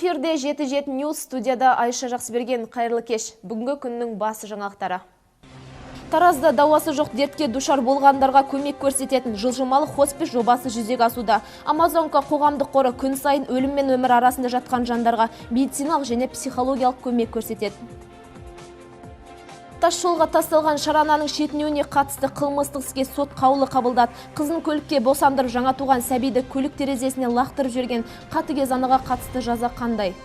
Эфирде 7-7 News, студияда Айша Жақсыберген. Қайырлы кеш. Бүгінгі күннің басы жаңалықтары. Таразда дауасы жоқ дертке душар болғандарға көмек көрсететін жылжымалы хоспис жобасы жүзеге асуда. Амазонка қоғамдық қоры күн сайын өлім мен өмір арасында жатқан жандарға медициналық және психологиялық көмек көрсетеді. Тас жолға тасталған шарананың шетінеуіне қатысты қылмыстық іске сот қаулы қабылдады. Қызын көлікке босандырып жаңа туған сәбиді көлік терезесіне лақтырып жіберген қатыгез анаға қатысты жаза қандай?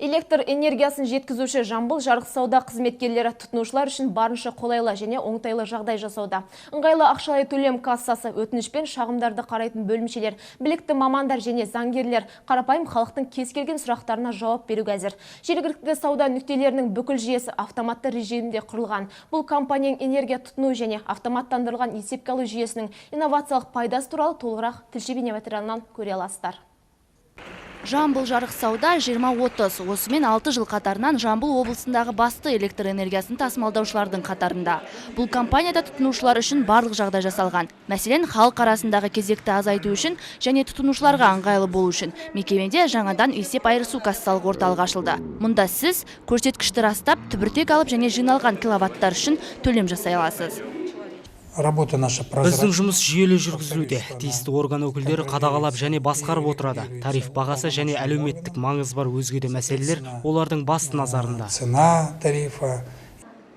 Электр энергиясын жеткізуші Жамбыл жарық сауда қызметкерлері тұтынушылар үшін барынша қолайлы және оңтайлы жағдай жасауда. Ыңғайлы ақшалай төлем кассасы, өтінішпен шағымдарды қарайтын бөлімшелер, білікті мамандар және заңгерлер қарапайым халықтың кез келген сұрақтарына жауап беруге әзір. Жергілікті сауда нүктелерінің бүкіл жүйесі автоматты режимде құрылған. Бұл компанияның энергия тұтыну және автоматтандырылған есепке алу жүйесінің инновациялық пайдасы туралы толығырақ тілші бейнематериалынан көре аласыздар. Жамбыл жарық сауда 20-30. Осымен 6 жыл қатарынан Жамбыл облысындағы басты электр энергиясын тасымалдаушылардың қатарында. Бұл компанияда тұтынушылар үшін барлық жағдай жасалған. Мәселен, халық арасындағы кезекті азайту үшін және тұтынушыларға ыңғайлы болу үшін мекемеде жаңадан есеп айырысу кассалық орталық ашылды. Мұнда сіз көрсеткішті растап, түбіртек алып және жиналған киловаттар үшін төлем жасай аласыз. Біздің жұмыс жүйелі жүргізілуде. Тиісті орган өкілдері қадағалап және басқарып отырады. Тариф бағасы және әлеуметтік маңызы бар өзге де мәселелер олардың басты назарында.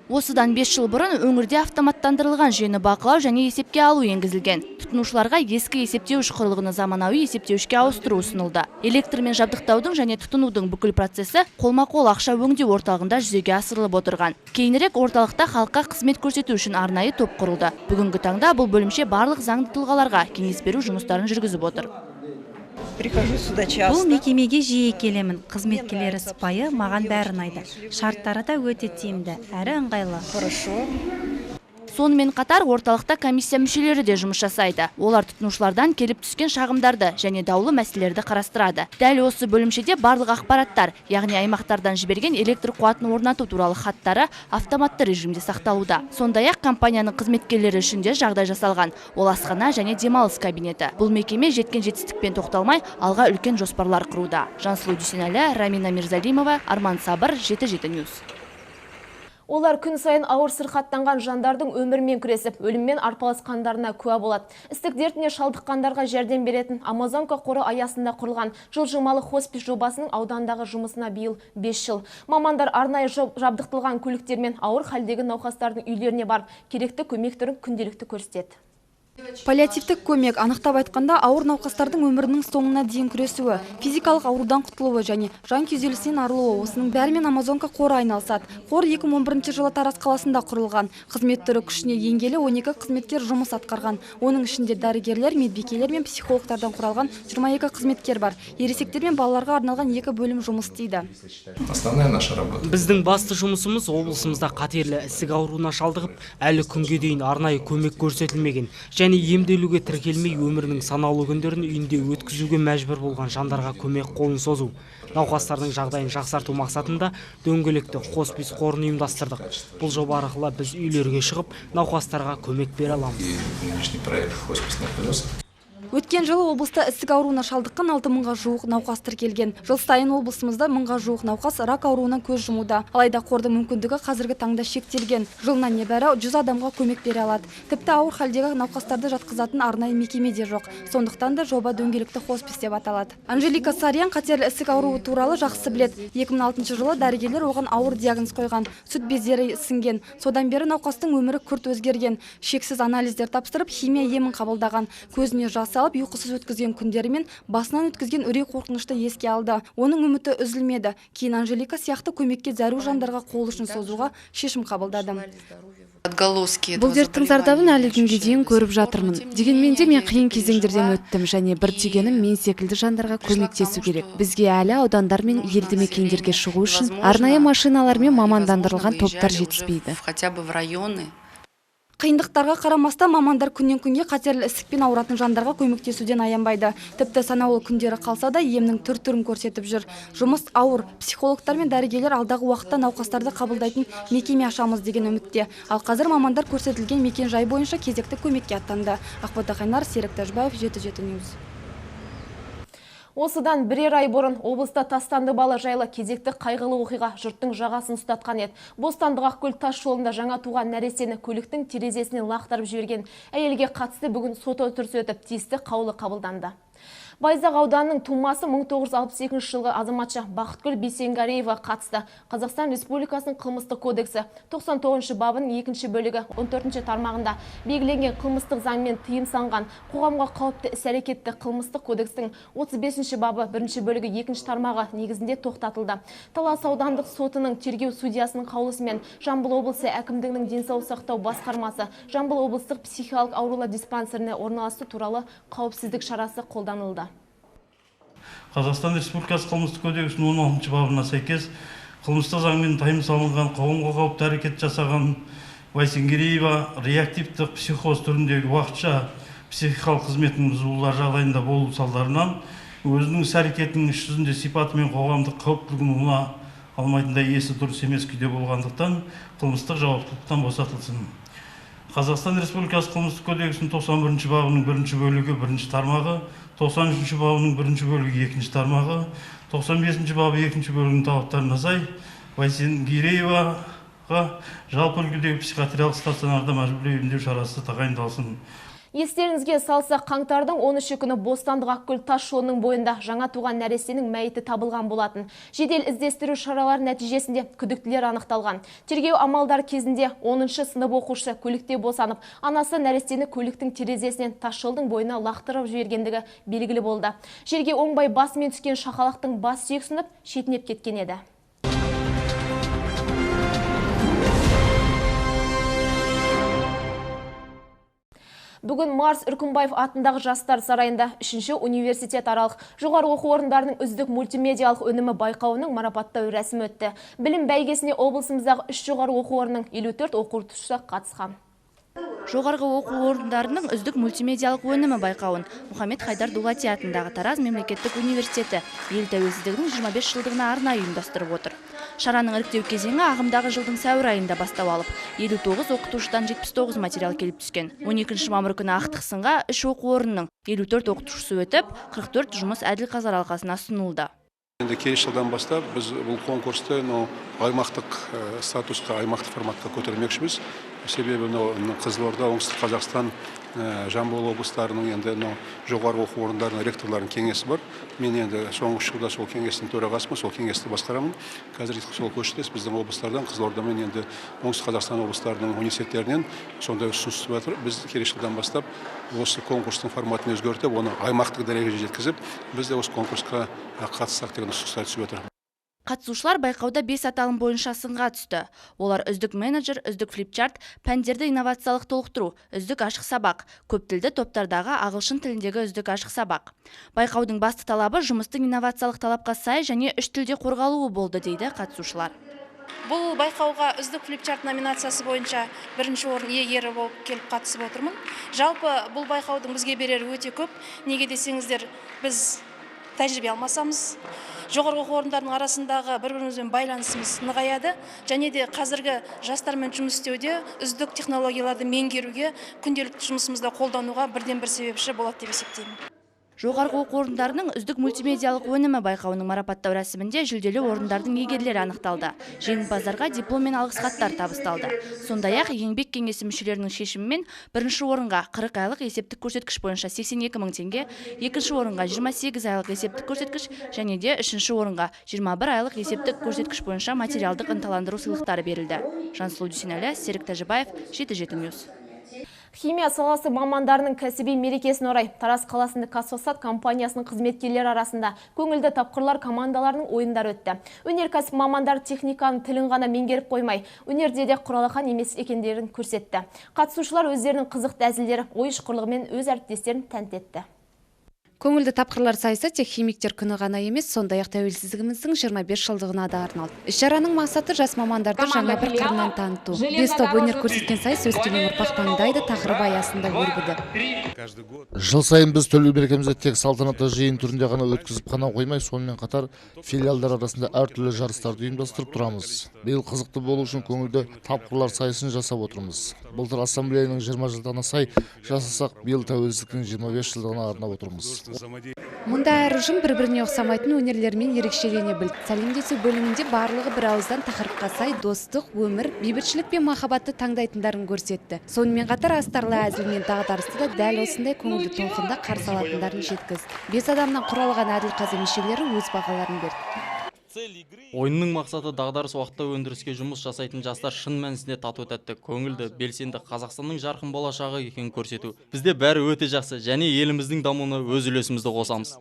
Осыдан 5 жыл бұрын өңірде автоматтандырылған жүйені бақылау және есепке алу енгізілген. Тұтынушыларға ескі есептеуіш құрылғыны заманауи есептеуішке ауыстыру ұсынылды. Электрмен жабдықтаудың және тұтынудың бүкіл процесі қолма-қол ақша өңдеу орталығында жүзеге асырылып отырған. Кейінірек орталықта халыққа қызмет көрсету үшін арнайы топ құрылды. Бүгінгі таңда бұл бөлімше барлық заңды тұлғаларға кеңес беру жұмыстарын жүргізіп отыр. Бұл мекемеге жиі келемін. Қызметкерлері сыпайы, маған бәрі ұнайды. Шарттары да өте тиімді, әрі ыңғайлы. Сонымен қатар орталықта комиссия мүшелері де жұмыс жасайды. Олар тұтынушылардан келіп түскен шағымдарды және даулы мәселелерді қарастырады. Дәл осы бөлімшеде барлық ақпараттар, яғни аймақтардан жіберген электр қуатын орнату туралы хаттары автоматты режимде сақталуда. Сондай-ақ компанияның қызметкерлері үшін де жағдай жасалған. Ол асхана және демалыс кабинеті. Бұл мекеме жеткен жетістікпен тоқталмай, алға үлкен жоспарлар құруда. Жансұлу Дүйсенәлі, Рамина Мирзалимова, Арман Сабыр, 7-7 News. Олар күн сайын ауыр сырқаттанған жандардың өмірмен күресіп, өліммен арпалысқандарына куә болады. Істік дертіне шалдыққандарға жәрдем беретін Амазонка қоры аясында құрылған жылжымалы хоспис жобасының аудандағы жұмысына биыл 5 жыл. Мамандар арнайы жабдықталған көліктермен ауыр халдегі науқастардың үйлеріне барып, керекті көмек түрін күнделікті көрсетеді. Паллиативтік көмек, анықтап айтқанда, ауыр науқастардың өмірінің соңына дейін күресуі, физикалық аурудан құтылуы және жан күйзелісінен арылуы, осының бәрімен Амазонка қоры айналысады. Қор 2011 жылы Тараз қаласында құрылған. Қызмет түрі күшіне енгелі 12 қызметкер жұмыс атқарған. Оның ішінде дәрігерлер, медбикелер мен психологтардан құралған 22 қызметкер бар. Ересектер мен балаларға арналған 2 бөлім жұмыс істейді. Біздің басты жұмысымыз облысымызда қатерлі ісік ауруына шалдығып, әлі күнге дейін арнайы көмек көрсетілмеген және емделуге тіркелмей өмірінің санаулы күндерін үйінде өткізуге мәжбүр болған жандарға көмек қолын созу. Науқастардың жағдайын жақсарту мақсатында дөңгелекті хоспис қорын ұйымдастырдық. Бұл жоба арқылы біз үйлерге шығып, науқастарға көмек бере аламыз. Өткен жылы облыста ісік ауруына шалдыққан 6000-ға жуық науқас тіркелген. Жыл сайын облысымызда 1000-ға жуық науқас рак ауруынан көз жұмуда. Алайда қордың мүмкіндігі қазіргі таңда шектелген. Жылына небәрі 100 адамға көмек бере алады. Тіпті ауыр халдегі науқастарды жатқызатын арнайы мекеме де жоқ. Сондықтан да жоба дөңгелекті хоспис деп аталады. Анжелика Сариян қатерлі ісік ауруы туралы жақсы біледі. 2006 жылы дәрігерлер оған ауыр диагноз қойған. Сүт бездері ісінген. Содан бері науқастың өмірі күрт өзгерген. Шексіз анализдер тапсырып, химия емін қабылдаған. Көзіне жас алып, ұйқысыз өткізген күндері мен басынан өткізген үрей қорқынышты еске алды. Оның үміті үзілмеді. Кейін Анжелика сияқты көмекке зәру жандарға қол ұшын созуға шешім қабылдады. Бұл дерттің зардабын әлі күнге дейін көріп жатырмын. Дегенмен де мен қиын кезеңдерден өттім және бір түйгенім мен секілді жандарға көмектесу керек. Бізге әлі аудандар мен елді мекендерге шығу үшін арнайы машиналар мен мамандандырылған топтар жетіспейді. Қиындықтарға қарамастан мамандар күннен күнге қатерлі ісікпен ауыратын жандарға көмектесуден аянбайды. Тіпті санаулы күндері қалса да емнің түр-түрін көрсетіп жүр. Жұмыс ауыр. Психологтар мен дәрігерлер алдағы уақытта науқастарды қабылдайтын мекеме ашамыз деген үмітте. Ал қазір мамандар көрсетілген мекен жай бойынша кезекті көмекке аттанды. Ақбота Қайнар, Серік Тәжбаев, 7-7 News. Осыдан бірер ай бұрын облыста тастанды бала жайлы кезекті қайғылы оқиға жұрттың жағасын ұстатқан еді. Бостандық Ақкөл тас жолында жаңа туған нәрестені көліктің терезесінен лақтырып жіберген әйелге қатысты бүгін сот отырысы өтіп, тиісті қаулы қабылданды. Байзақ ауданының тумасы 1962 жылғы азаматша Бақытгүл Бейсенгареева қатысты. Қазақстан Республикасының қылмыстық кодексі 99 бабының 2 бөлігі 14 тармағында белгіленген қылмыстық заңмен тыйым салынған қоғамға қауіпті іс-әрекетті қылмыстық кодекстің 35 бабы 1 бөлігі 2 тармағы негізінде тоқтатылды. Талас аудандық сотының тергеу судьясының қаулысымен Жамбыл облысы әкімдігінің денсаулық сақтау басқармасы Жамбыл облыстық психикалық аурулар диспансеріне орналастыру туралы қауіпсіздік шарасы қолданылды. Қазақстан Республикасы қылмыстық кодексінің 16 бабына сәйкес қылмыстық заңмен тыйым салынған қоғамға қауіпті әрекет жасаған Байсенгереева реактивтік психоз түріндегі уақытша психикалық қызметінің бұзылулар жағдайында болу салдарынан өзінің іс-әрекетінің іс жүзінде сипаты мен қоғамдық қауіптілігін ұғына алмайтындай есі дұрыс емес күйде болғандықтан қылмыстық жауаптылықтан босатылсын. Қазақстан Республикасы қылмыстық кодексінің 91 бабының 1 бөлігі 1 тармағы, 93 бабының 1 бөлігі 2 тармағы, 95 бабы 2 бөлігінің талаптарына сай Байсенгерееваға жалпы үлгідегі психиатриялық стационарда мәжбүрлеу емдеу шарасы тағайындалсын. Естеріңізге салса, қаңтардың 13 күні Бостандық Ақкөл тас жолының бойында жаңа туған нәрестенің мәйіті табылған болатын. Жедел іздестіру шаралар нәтижесінде күдіктілер анықталған. Тергеу амалдар кезінде 10-шы сынып оқушысы көлікте босанып, анасы нәрестені көліктің терезесінен тас жолдың бойына лақтырып жібергендігі белгілі болды. Жерге оңбай басымен түскен шақалақтың бас сүйек сынып, шетінеп кеткен еді. Бүгін Марс Үркімбаев атындағы жастар сарайында 3-ші университет аралық жоғары оқу орындарының үздік мультимедиалық өнімі байқауының марапаттау рәсімі өтті. Білім бәйгесіне облысымыздағы 3 жоғары оқу орнының 54 оқытушысы қатысқан. Жоғарғы оқу орындарының үздік мультимедиалық өнімі байқауын Мұхаммед Хайдар Дулати атындағы Тараз мемлекеттік университеті ел тәуелсіздігінің 25 жылдығына арнайы ұйымдастырып отыр. Шараның іріктеу кезеңі ағымдағы жылдың сәуір айында бастау алып, 59 оқытушыдан 79 материал келіп түскен. 12 мамыр күні ақтық сынға 3 оқу орнының 54 оқытушысы өтіп, 44 жұмыс әділ қазылар алқасына ұсынылды. Енді келесі жылдан бастап біз бұл конкурсты аймақтық статусқа, аймақтық форматқа көтермекшіміз. Себебі Қызылорда, Оңтүстік Қазақстан, Жамбыл облыстарының енді жоғары оқу орындарының ректорларының кеңесі бар. Мен енді соңғы жылда сол кеңестің төрағасымын, сол кеңесті басқарамын. Қазір сол көшіртес біздің облыстардан, Қызылорда мен енді Оңтүстік Қазақстан облыстарының университеттерінен сондай ұсыныс түсіп жатыр. Біз келесі жылдан бастап осы конкурстың форматын өзгертіп, оны аймақтық дәрежеге жеткізіп, біз де осы конкурсқа қатыссақ деген ұсыныстар түсіп жатыр. Қатысушылар байқауда 5 аталым бойынша сынға түсті. Олар үздік менеджер, үздік флипчарт, пәндерді инновациялық толықтыру, үздік ашық сабақ, көптілді топтардағы ағылшын тіліндегі үздік ашық сабақ. Байқаудың басты талабы жұмыстың инновациялық талапқа сай және 3 тілде қорғалуы болды дейді қатысушылар. Бұл байқауға үздік флипчарт номинациясы бойынша 1-ші орын иегері болып келіп қатысып отырмын. Жалпы бұл байқаудың бізге берері өте көп. Неге десеңіздер, біз тәжірибе алмасамыз, жоғарғы оқу орындарының арасындағы бір-бірімізбен байланысымыз нығаяды, және де қазіргі жастармен жұмыс істеуде үздік технологияларды меңгеруге, күнделікті жұмысымызда қолдануға бірден-бір себепші болады деп есептеймін. Жоғарғы оқу орындарының үздік мультимедиалық өнімі байқауының марапаттау рәсімінде жүлделі орындардың иегерлері анықталды. Жеңімпаздарға диплом мен алғыс хаттар табысталды. Сондай-ақ еңбек кеңесі мүшелерінің шешімімен 1-ші орынға 40 айлық есептік көрсеткіш бойынша 82 мың теңге, 2-ші орынға 28 айлық есептік көрсеткіш және де 3-ші орынға 21 айлық есептік көрсеткіш бойынша материалдық ынталандыру сыйлықтары берілді. Жансұлу Дүйсенәлі, Серік Тәжібаев, 7-7 News. Химия саласы мамандарының кәсіби мерекесіне орай Тараз қаласында Қазфосфат компаниясының қызметкерлері арасында көңілді тапқырлар командаларының ойындары өтті. Өнеркәсіп мамандар техниканың тілін ғана меңгеріп қоймай, өнерде де құралақан емес екендерін көрсетті. Қатысушылар өздерінің қызықты әзілдері, ой-шұқырлығымен өз әріптестерін тәнті етті. Көңілді тапқырлар сайысы тек химиктер күні ғана емес, сондай-ақ тәуелсіздігіміздің 25 жылдығына да арналды. Іс-шараның мақсаты жас мамандарды жаңа бір қырынан таныту. 5 топ өнер көрсеткен сайыс өскелең ұрпақ таңдайды тақырыбы аясында өрбіді. Жыл сайын біз төл мерекемізді тек салтанатты жиын түрінде ғана өткізіп қана қоймай, сонымен қатар филиалдар арасында әртүрлі жарыстарды ұйымдастырып тұрамыз. Биыл қызықты болу үшін көңілді тапқырлар сайысын жасап отырмыз. Былтыр ассамблеяның 20 жылдығына сай жасасақ, биыл тәуелсіздіктің 25 жылдығына арнап отырмыз. Мұнда әр ұжым бір-біріне ұқсамайтын өнерлермен ерекшелене білді. Сәлемдесу бөлімінде барлығы бір ауыздан тақырыпқа сай достық, өмір, бейбітшілік пен махаббатты таңдайтындарын көрсетті. Сонымен қатар астарлы әзіл мен дағдарысты да дәл осындай көңілді толқында қарсы алатындарын жеткізді. 5 адамнан құралған Әділқазы мүшелері өз бағаларын берді. Ойынның мақсаты дағдарыс уақытта өндіріске жұмыс жасайтын жастар шын мәнісінде тату тәтті, көңілді, белсенді Қазақстанның жарқын болашағы екенін көрсету. Бізде бәрі өте жақсы, және еліміздің дамуына өз үлесімізді қосамыз.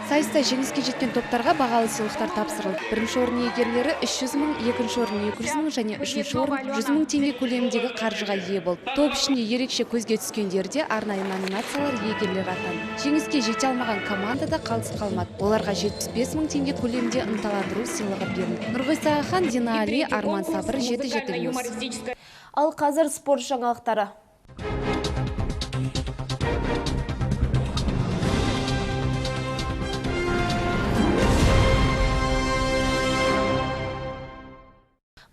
Сайыста жеңіске жеткен топтарға бағалы сыйлықтар тапсырылды. Бірінші орын иегерлері 300 мың, екінші орын 200 мың және үшінші орын 100 мың теңге көлеміндегі қаржыға ие болды. Топ ішінде ерекше көзге түскендерде арнайы номинациялар иегерлері атанды. Жеңіске жете алмаған команда да қалыс қалмады. Оларға 75 мың теңге көлемінде ынталандыру сыйлығы берілді. Нұрғиса Ахан, Дина Али, Арман Сабыр, 7-7. Ал қазір спорт жаңалықтары.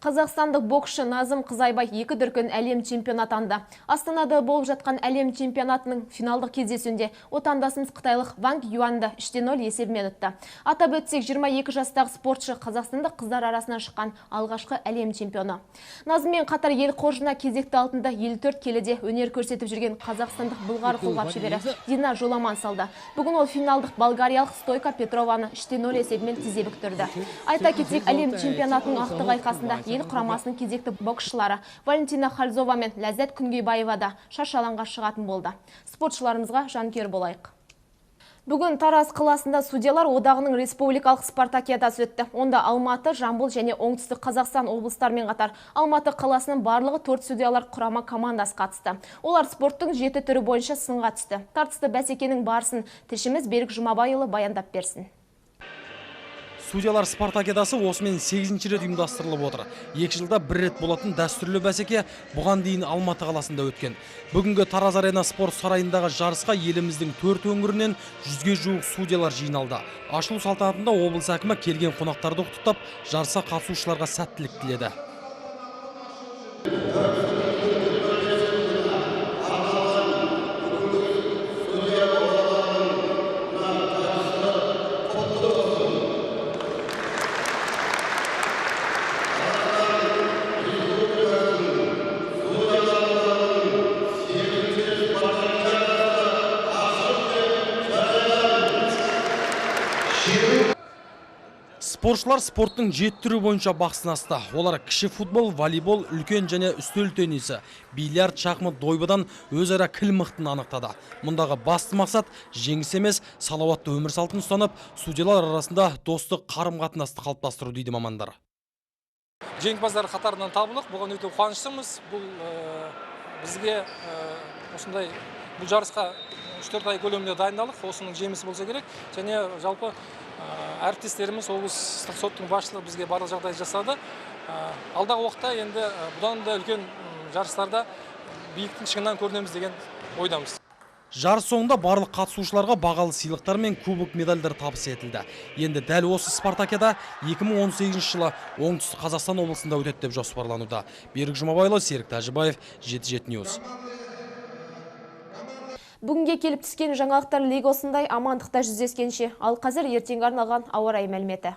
Қазақстандық боксшы Назым Қызайбай 2 дүркін әлем чемпионы атанды. Астанада болып жатқан әлем чемпионатының финалдық кездесуінде отандасымыз қытайлық Ванг Юанды 3-0 есебімен ұтты. Атап өтсек, 22 жастағы спортшы Қазақстандық қыздар арасынан шыққан алғашқы әлем чемпионы. Назыммен қатар ел қоржына кезекті алтында 54 келіде өнер көрсетіп жүрген қазақстандық былғары қолғап шебері Дина Жоламан салды. Бүгін ол финалдық болгариялық Стойка Петрованы 3-0 есебімен тізе бүктірді. Айта кетсек, әлем чемпионатының ақтық айқасында ел құрамасының кезекті боксшылары Валентина Хальзова мен Ләззат Күнгейбаева да шашаланға шығатын болды. Спортшыларымызға жанкүйер болайық. Бүгін Тараз қаласында судьялар одағының республикалық спартакиадасы өтті. Онда Алматы, Жамбыл және Оңтүстік Қазақстан облыстарымен қатар Алматы қаласының барлығы 4 судьялар құрама командасы қатысты. Олар спорттың 7 түрі бойынша сынға түсті. Тартысты бәсекенің барысын тілшіміз Берік Жұмабайұлы баяндап берсін. Судьялар спартакиадасы осымен 8-ші рет ұйымдастырылып отыр. 2 жылда бір рет болатын дәстүрлі бәсеке бұған дейін Алматы қаласында өткен. Бүгінгі Тараз Арена спорт сарайындағы жарысқа еліміздің 4 өңірінен 100-ге жуық судьялар жиналды. Ашылу салтанатында облыс әкімі келген қонақтарды құттықтап, жарысқа қатысушыларға сәттілік тіледі. Спортшылар спорттың 7 түрі бойынша бақ сынасты. Олар кіші футбол, волейбол, үлкен және үстел теннисі, бильярд, шахмат, дойбыдан өзара кіл мықтын анықтады. Мұндағы басты мақсат жеңіс емес, салауатты өмір салтын ұстанып, судьялар арасында достық қарым-қатынасты қалыптастыру дейді мамандар. Жеңімпаздар қатарынан табылдық. Бұған өте қуаныштымыз. Бұл бізге осындай бұл жарысқа 3-4 ай көлемінде дайындалдық. Осының жемісі болса керек. Және жалпы әріптестеріміз облыстық соттың басшылығы бізге барлық жағдай жасады. Алдағы уақытта енді бұдан да үлкен жарыстарда биіктің шыңынан көрінеміз деген ойдамыз. Жарыс соңында барлық қатысушыларға бағалы сыйлықтар мен кубок медальдар табыс етілді. Енді дәл осы спартакиада 2018 жылы Оңтүстік Қазақстан облысында өтеді деп жоспарлануда. Берік Жұмабайұлы, Серік Тәжібаев, 7-7 News. Бүгінге келіп түскен жаңалықтар легі осындай, амандықта жүздескенше. Ал қазір ертеңге арналған ауа райы мәліметі.